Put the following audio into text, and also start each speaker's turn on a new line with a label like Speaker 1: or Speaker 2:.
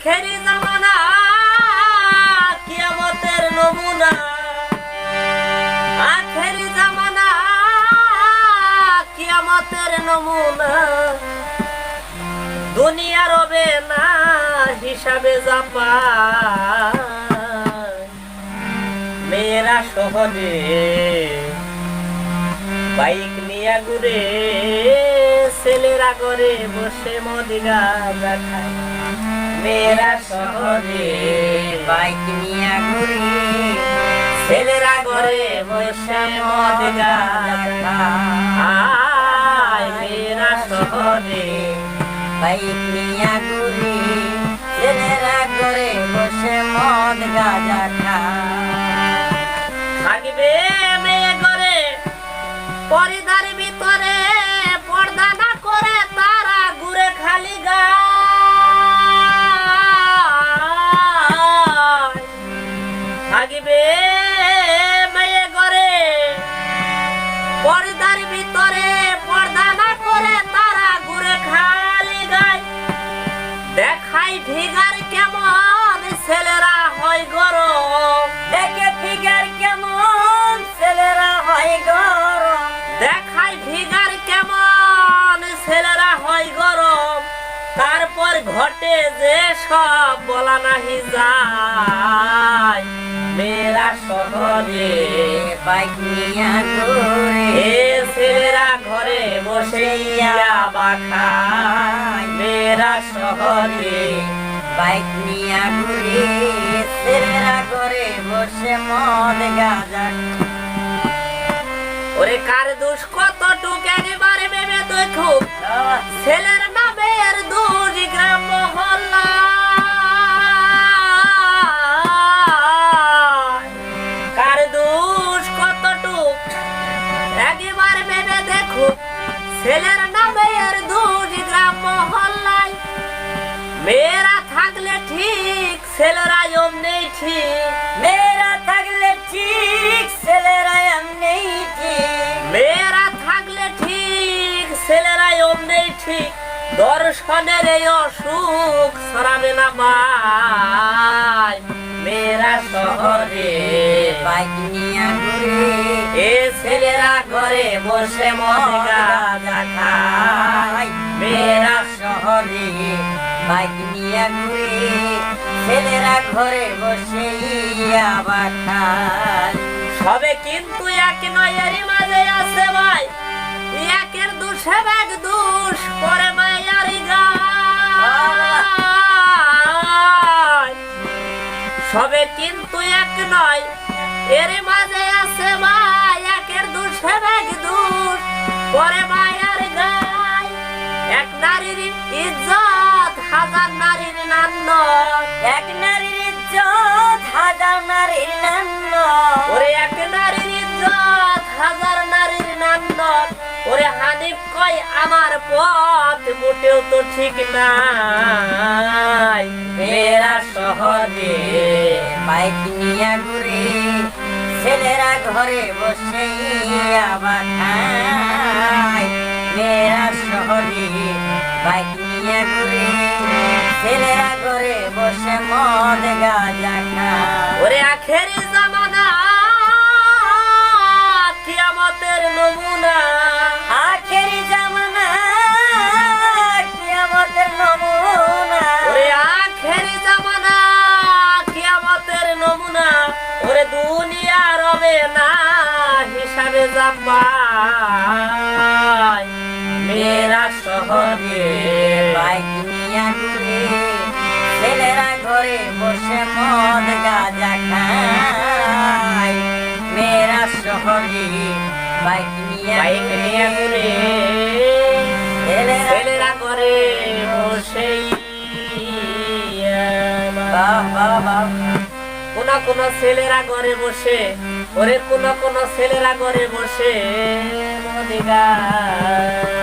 Speaker 1: আখেরি জামানা কিয়ামতের নমুনা, আখেরি জামানা কিয়ামতের নমুনা, দুনিয়া রবে না হিসাবে যাপা, মেয়েরা শহরে বাইক নিয়ে ঘুরে, ছেলেরা ঘরে বসে মদ গাঁজা খায়। মেয়েরা শহরে বাইক নিয়ে ঘুরে, ছেলেরা ঘরে বসে মদ গাঁজা খায়। মেয়েরা শহরে বাইক নিয়ে ঘুরে, ছেলেরা ঘরে বসে মদ গাঁজা খায়। থাকবে মেয়ে ঘরে পর্দার ভিতরে, পর্দা না করে তারা ঘুরে খালি গায়। থাকবে মেয়ে ঘরে পর্দার ভিতরে, পর্দা না করে তারা ঘুরে খালি গায়। দেখাই ফিগার কেমন ছেলেরা হয় গরম, দেখে ফিগার কেমন ছেলেরা হয় গরম, দেখাই ফিগার কেমন ছেলেরা হয় গরম। তারপর ঘটে যে সব বলা নাহি যায়। মেয়েরা শহরে বাইক নিয়ে ঘুরে, ছেলেরা ঘরে বসে ইয়াবা খায়। মেয়েরা শহরে বাইক নিয়ে ঘুরে, ছেলেরা ঘরে বসে মদ গাঁজা। ওরে কার দোষ কতটুক একবার ভেবে দেখো, ছেলের নামের দোষ গ্রাম মহল্লা। কার দোষ কতটুক একবার ভেবে দেখো, ছেলের নামের দোষ গ্রাম মহল্লায়। মেয়েরা থাকলে ঠিক ছেলেরা এমনি ঠিক, মেয়েরা থাকলে ঠিক ছেলেরা এমনি ঠিক, মেয়েরা থাকলে ঠিক ছেলেরা এমনি ঠিক। দর্শনের এই অসুখ ছড়াবে না ভাই। মেয়েরা শহরে বাইক নিয়ে ঘুরে, এ ছেলেরা ঘরে বসে মদ গাঁজা খায়। মেয়েরা শহরে বাইক নিয়ে ঘুরে, ছেলেরা ঘরে বসে ইয়াবা খায়। সবে কিন্তু এক নয়, এরই মাঝে আছে ভাই একের দোষে এক দোষ পরে মায়ারি গায়। সবে কিন্তু এক নয়, এর মাঝে আছে ভাই একের দোষে এক দোষ পরে মায়ার গায়। এক নারীর ইজ্জত হাজার নারীর নান্ন, এক নারীর ইজ্জত হাজার নারীর নান্ন। ওরে এক নারীর ইজ্জত হাজার নারীর নান্ন। ওরে হানিফ কয় আমার পথ মোটেও তো ঠিক নাই। মেয়েরা শহরে বাইক নিয়ে ঘুরে, ছেলেরা ঘরে বসে ইয়াবা খায়। মেয়েরা শহরে বাইক নিয়ে ঘুরে, ছেলেরা ঘরে বসে মদ গাঁজা খায়। ওরে আখেরি জামানা কিয়ামতের নমুনা, আখেরি জামানা কিয়ামতের নমুনা। ওরে আখেরি জামানা কিয়ামতের নমুনা। ওরে দুনিয়া রবে না হিসাবে যাপা, মেয়েরা শহরে বাইক নিয়ে ঘুরে, ছেলেরা ঘরে বসে মদ গাঁজা খায়। মেয়েরা শহরে বাইক নিয়ে ঘুরে, ছেলেরা ঘরে বসে কোন কোন ছেলেরা ঘরে বসে, ওরে কোন কোন ছেলেরা ঘরে বসে মদ গাঁজা